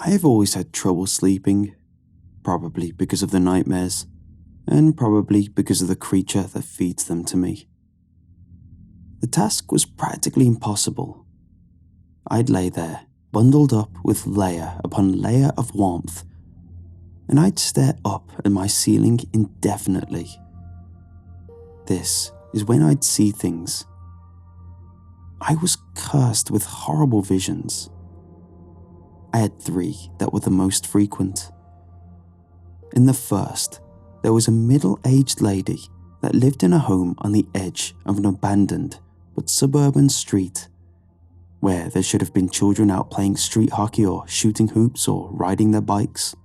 I have always had trouble sleeping, probably because of the nightmares, and probably because of the creature that feeds them to me. The task was practically impossible. I'd lay there, bundled up with layer upon layer of warmth, and I'd stare up at my ceiling indefinitely. This is when I'd see things. I was cursed with horrible visions. I had 3 that were the most frequent. In the first, there was a middle-aged lady that lived in a home on the edge of an abandoned but suburban street, where there should have been children out playing street hockey or shooting hoops or riding their bikes.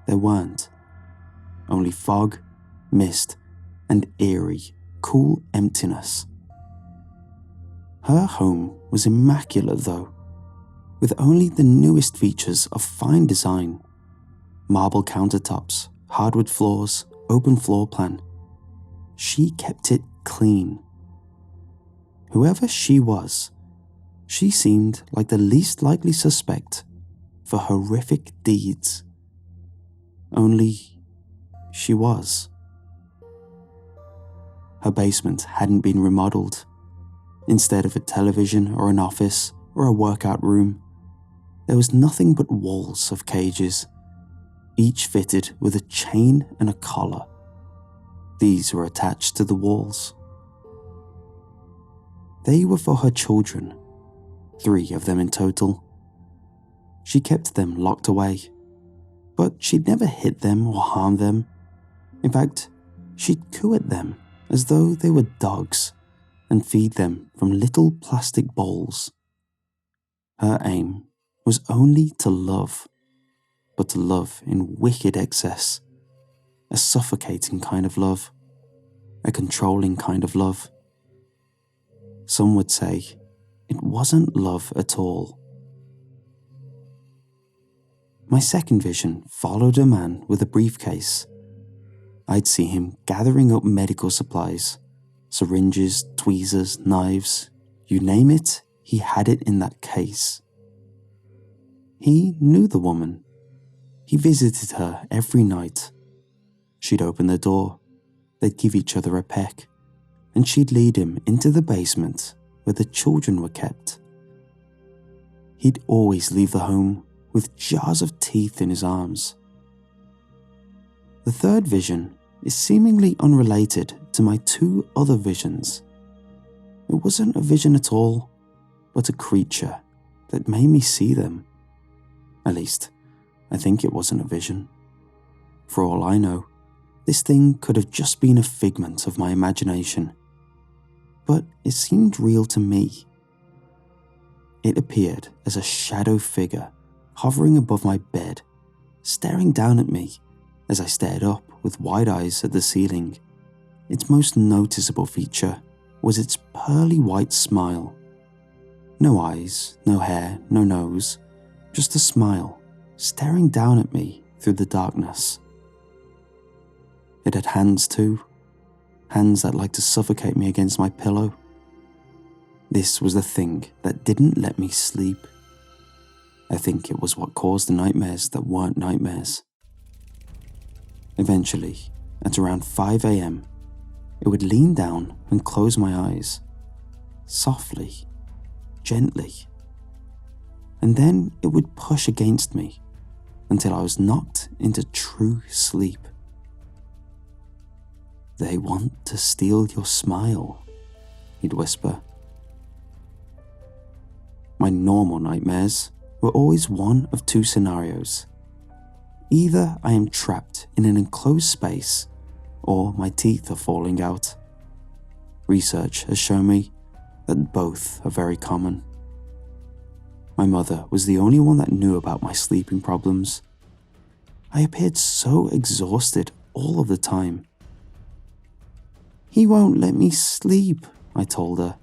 There weren't. Only fog, mist, and eerie, cool emptiness. Her home was immaculate though, with only the newest features of fine design. Marble countertops, hardwood floors, open floor plan. She kept it clean. Whoever she was, she seemed like the least likely suspect for horrific deeds. Only she was. Her basement hadn't been remodeled. Instead of a television or an office or a workout room, there was nothing but walls of cages, each fitted with a chain and a collar. These were attached to the walls. They were for her children, 3 of them in total. She kept them locked away, but she'd never hit them or harm them. In fact, she'd coo at them as though they were dogs and feed them from little plastic bowls. Her aim was only to love, but to love in wicked excess, a suffocating kind of love, a controlling kind of love. Some would say it wasn't love at all. My second vision followed a man with a briefcase. I'd see him gathering up medical supplies, syringes, tweezers, knives, you name it, he had it in that case. He knew the woman. He visited her every night. She'd open the door, they'd give each other a peck, and she'd lead him into the basement where the children were kept. He'd always leave the home with jars of teeth in his arms. The third vision is seemingly unrelated to my 2 other visions. It wasn't a vision at all, but a creature that made me see them. At least, I think it wasn't a vision. For all I know, this thing could have just been a figment of my imagination. But it seemed real to me. It appeared as a shadow figure hovering above my bed, staring down at me as I stared up with wide eyes at the ceiling. Its most noticeable feature was its pearly white smile. No eyes, no hair, no nose, just a smile, staring down at me through the darkness. It had hands too, hands that liked to suffocate me against my pillow. This was the thing that didn't let me sleep. I think it was what caused the nightmares that weren't nightmares. Eventually, at around 5 a.m, it would lean down and close my eyes, softly, gently, and then it would push against me until I was knocked into true sleep. "They want to steal your smile," he'd whisper. My normal nightmares were always one of 2 scenarios. Either I am trapped in an enclosed space, or my teeth are falling out. Research has shown me that both are very common. My mother was the only one that knew about my sleeping problems. I appeared so exhausted all of the time. "He won't let me sleep," I told her.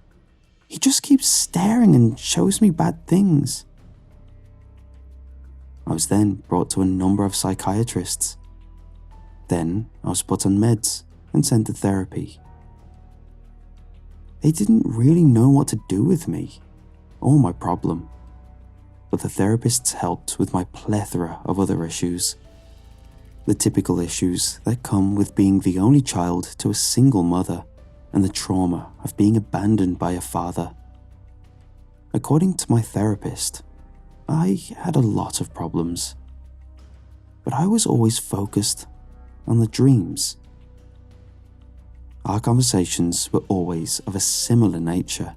"He just keeps staring and shows me bad things." I was then brought to a number of psychiatrists. Then I was put on meds and sent to therapy. They didn't really know what to do with me or my problem, but the therapists helped with my plethora of other issues. The typical issues that come with being the only child to a single mother and the trauma of being abandoned by a father. According to my therapist, I had a lot of problems, but I was always focused on the dreams. Our conversations were always of a similar nature.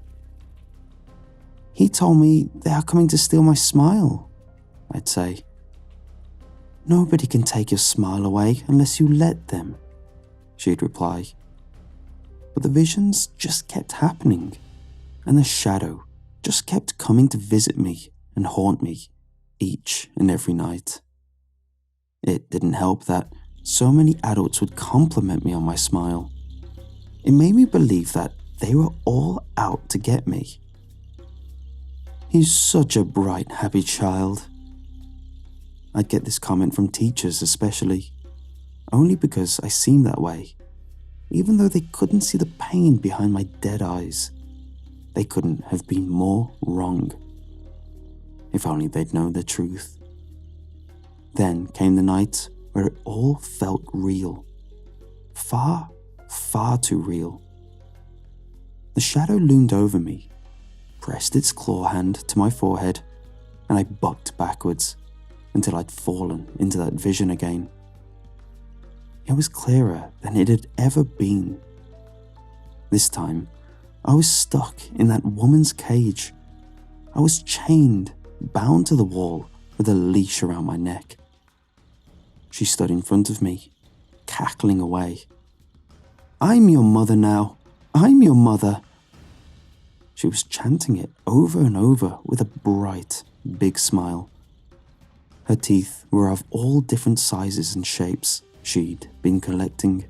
"He told me they are coming to steal my smile," I'd say. "Nobody can take your smile away unless you let them," she'd reply. But the visions just kept happening, and the shadow just kept coming to visit me and haunt me each and every night. It didn't help that so many adults would compliment me on my smile. It made me believe that they were all out to get me. "He's such a bright, happy child." I'd get this comment from teachers especially, only because I seemed that way. Even though they couldn't see the pain behind my dead eyes, they couldn't have been more wrong. If only they'd known the truth. Then came the night where it all felt real. Far, far too real. The shadow loomed over me, pressed its claw hand to my forehead, and I bucked backwards until I'd fallen into that vision again. It was clearer than it had ever been. This time, I was stuck in that woman's cage. I was chained, bound to the wall with a leash around my neck. She stood in front of me, cackling away. "I'm your mother now. I'm your mother." She was chanting it over and over with a bright, big smile. Her teeth were of all different sizes and shapes she'd been collecting.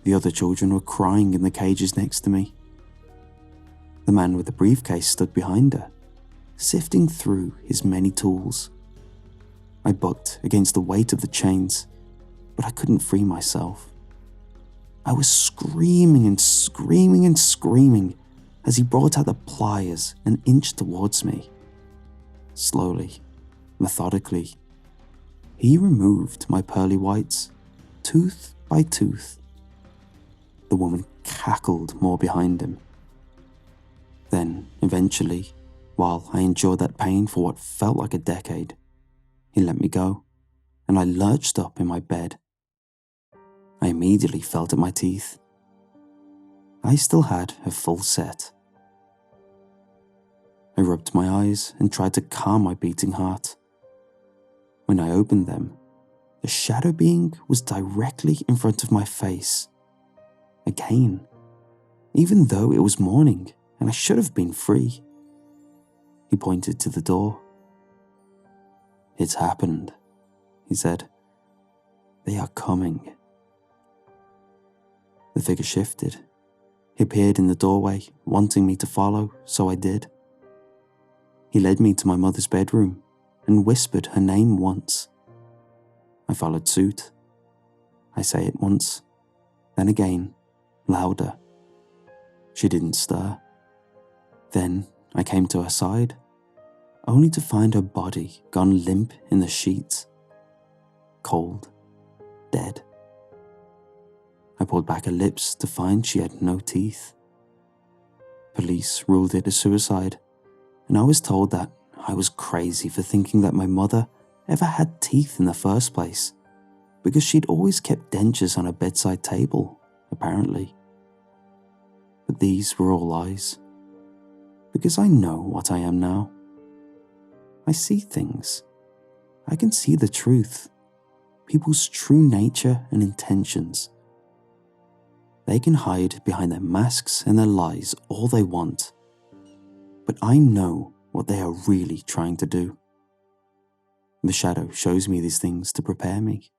The other children were crying in the cages next to me. The man with the briefcase stood behind her, sifting through his many tools. I bucked against the weight of the chains, but I couldn't free myself. I was screaming and screaming and screaming as he brought out the pliers and inched towards me. Slowly, methodically, he removed my pearly whites, tooth by tooth. The woman cackled more behind him. Then, eventually, while I endured that pain for what felt like a decade, he let me go, and I lurched up in my bed. I immediately felt at my teeth. I still had a full set. I rubbed my eyes and tried to calm my beating heart. When I opened them, the shadow being was directly in front of my face. Again, even though it was morning and I should have been free. He pointed to the door. "It's happened," he said. "They are coming." The figure shifted. He appeared in the doorway, wanting me to follow, so I did. He led me to my mother's bedroom and whispered her name once. I followed suit. I say it once, then again, louder. She didn't stir. Then I came to her side, only to find her body gone limp in the sheets. Cold, dead. I pulled back her lips to find she had no teeth. Police ruled it a suicide, and I was told that I was crazy for thinking that my mother ever had teeth in the first place, because she'd always kept dentures on her bedside table, apparently. But these were all lies, because I know what I am now. I see things. I can see the truth, people's true nature and intentions. They can hide behind their masks and their lies all they want, but I know what they are really trying to do. The shadow shows me these things to prepare me,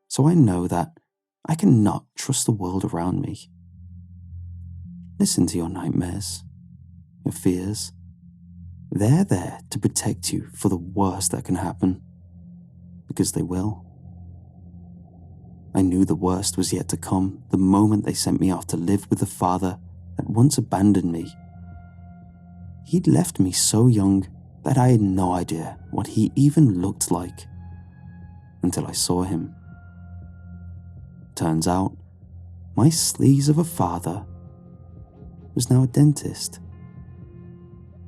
so I know that I cannot trust the world around me. Listen to your nightmares, your fears. They're there to protect you for the worst that can happen, because they will. I knew the worst was yet to come the moment they sent me off to live with the father that once abandoned me. He'd left me so young that I had no idea what he even looked like until I saw him. Turns out, my sleaze of a father was now a dentist.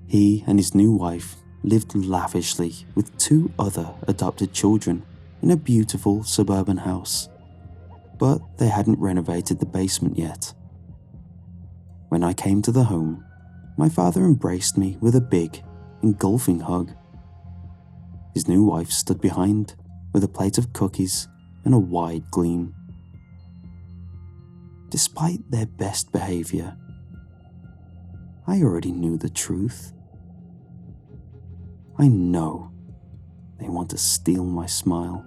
He and his new wife lived lavishly with 2 other adopted children in a beautiful suburban house, but they hadn't renovated the basement yet. When I came to the home, my father embraced me with a big, engulfing hug. His new wife stood behind with a plate of cookies and a wide gleam. Despite their best behavior, I already knew the truth. I know they want to steal my smile.